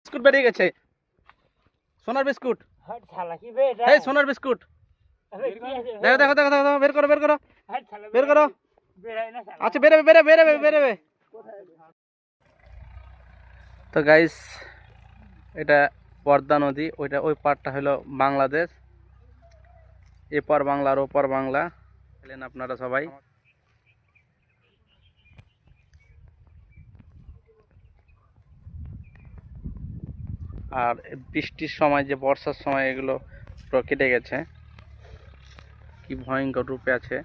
Biscuit বেরিয়ে গেছে, সোনার বিস্কুট। এই সোনার বিস্কুট, দেখো দেখো দেখো দেখো, বের করো বের করো বের করো। আচ্ছা বেরোবে বেরোবে বেরোবে বেরোবে। তো গাইস, এটা পদ্মা নদী, ওইটা ওই পারটা হলো বাংলাদেশ, এপার বাংলা আর ওপার বাংলা। এলেন আপনারা সবাই। আর বৃষ্টির সময় যে বর্ষার সময় এগুলো পুরো কেটে গেছে, কি ভয়ঙ্কর রূপে আছে।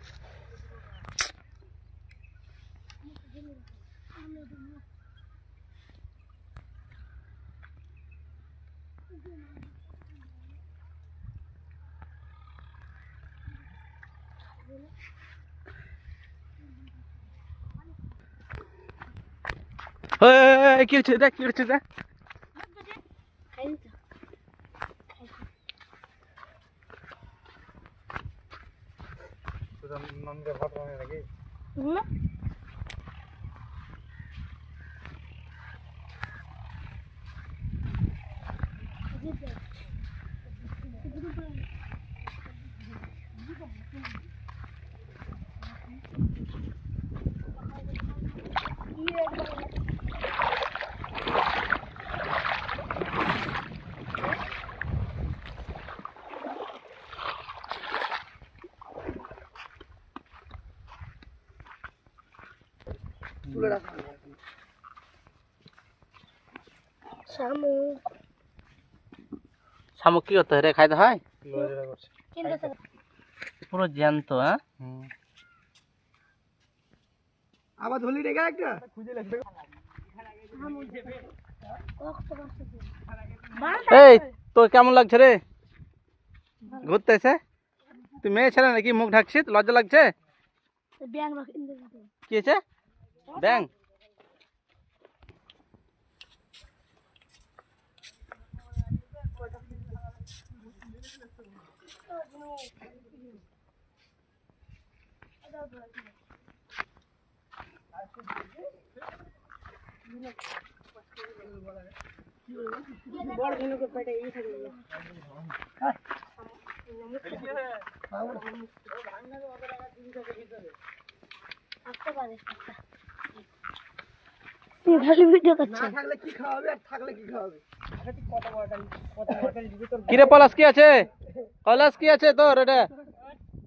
কি হচ্ছে দেখ, কি হচ্ছে দেখ। শামুক কি করতে হয় রে, খাইতে হয় পুরো জ্যান্ত। হ্যাঁ আবার ধলি রেখে একটা এই তো কেমন লাগছে রে ঘুরতে এসে? তুই মেয়ে ছেলে নাকি, মুখ ঢাকছিস, লজ্জা লাগছে? কি হয়েছে? ব্যাং? কিরে পলাশ কি আছে? পলাশ কি আছে তোর? এটা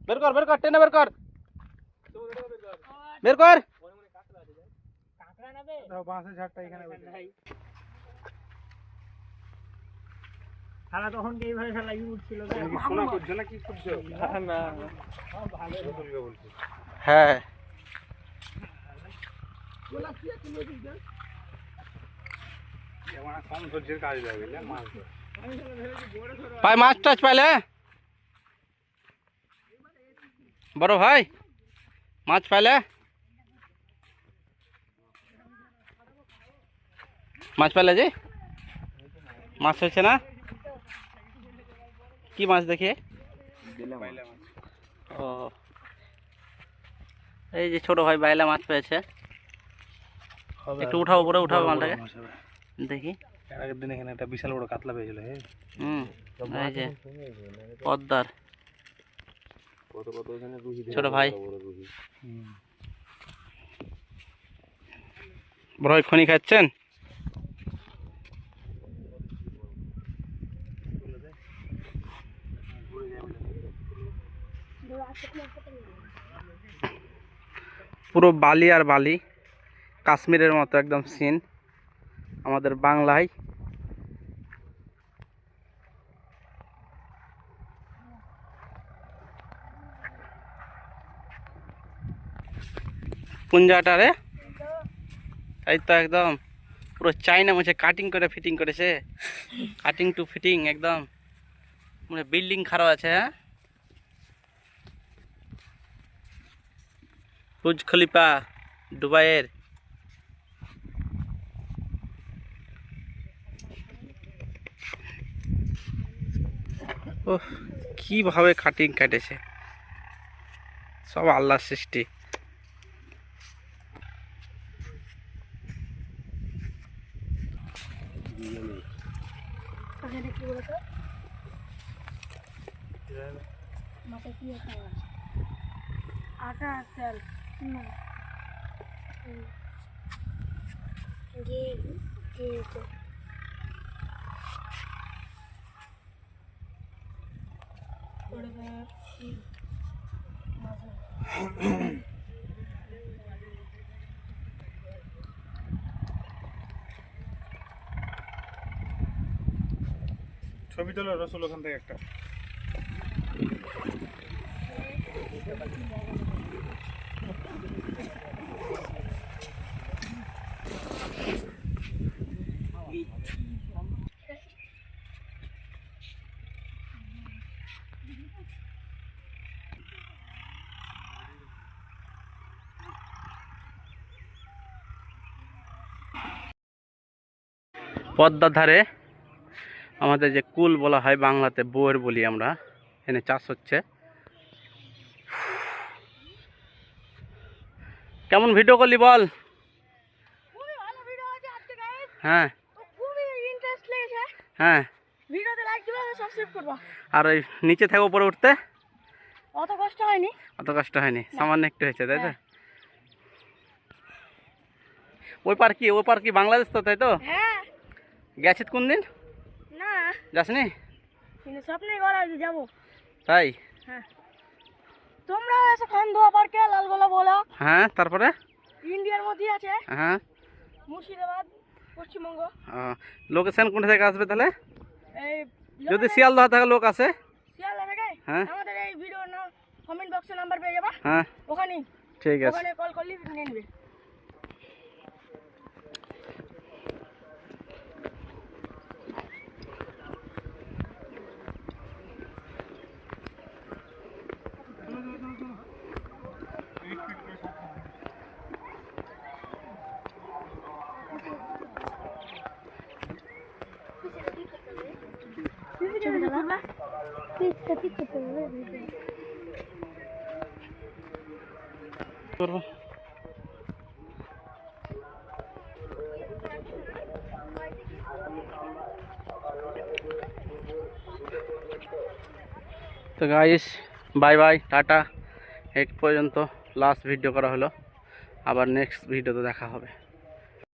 বের কর বের কর, টেনে বের কর বের কর। হ্যাঁ ভাই মাছ টাছ পাইলে বড় ভাই, মাছ পাইলে? মাছ পাইলে যে মাছ হয়েছে না? কি মাছ দেখে? ও এই যে ছোট ভাই বাইলা মাছ পেয়েছে। একটু উঠাও, উপরে উঠাও মালটাকে দেখি। এর আগের দিন এখানে একটা বিশাল বড় কাতলা পেয়েছিল। এই যে পদ্মার ছোট ভাই, বড় ভাই খনি খাচ্ছেন। পুরো বালি আর বালি, কাশ্মীরের মতো একদম সিন আমাদের বাংলায়। কোন জায়গাটারে? এই তো একদম পুরো চাইনা মাছে কাটিং করে ফিটিং করেছে, কাটিং টু ফিটিং একদম, মানে বিল্ডিং খারাপ আছে। হ্যাঁ বুর্জ খলিফা দুবাইয়ের। ও কিভাবে কাটিং কাটেছে, সব আল্লাহর সৃষ্টি। এখানে কি বলতো মাথা কি আছে আটা তেল না ঘি ঘি তো ছবি তোলো রসুল ওখান থেকে একটা। পদ্মার ধারে আমাদের যে কুল বলা হয় বাংলাতে বউয়ের বলি আমরা, এখানে চাষ হচ্ছে। কেমন ভিডিও করলি বল? খুবই ভালো ভিডিও আছে আজকে গাইস। হ্যাঁ তো খুবই ইন্টারেস্ট লেগেছে। হ্যাঁ, ভিডিওতে লাইক দিবা আর সাবস্ক্রাইব করবা। আর ওই নিচে থেকে উপরে উঠতে অত কষ্ট হয়নি। অত কষ্ট হয়নি, সামান্য একটু হয়েছে, তাই তো? ওই পার কি বাংলাদেশ তো, তাই তো? হ্যাঁ গেছিস কোন দিন? না যাসনি? কিন্তু স্বপ্নে গলা যাবো। তাই? হ্যাঁ তোমরাও এসে খানদোয়া পার্কে লালগোলা বলা। হ্যাঁ, তারপরে? ইন্ডিয়ার মধ্যে আছে, হ্যাঁ, মুর্শিদাবাদ, পশ্চিমবঙ্গ। লোকেশন কোন থেকে আসবে তাহলে? এই যদি শিয়ালদহ থেকে লোক আসে? শিয়ালদা থেকে হ্যাঁ আমাদের এই ভিডিও না কমেন্ট বক্সে নাম্বার পেয়ে যাবা। হ্যাঁ, ওখানে ঠিক আছে। ওখানে কল করলে নিয়ে নেবে। করবো। তো গাইস, বাই বাই, টাটা। এই পর্যন্ত লাস্ট ভিডিও করা হলো, আবার নেক্সট ভিডিওতে দেখা হবে।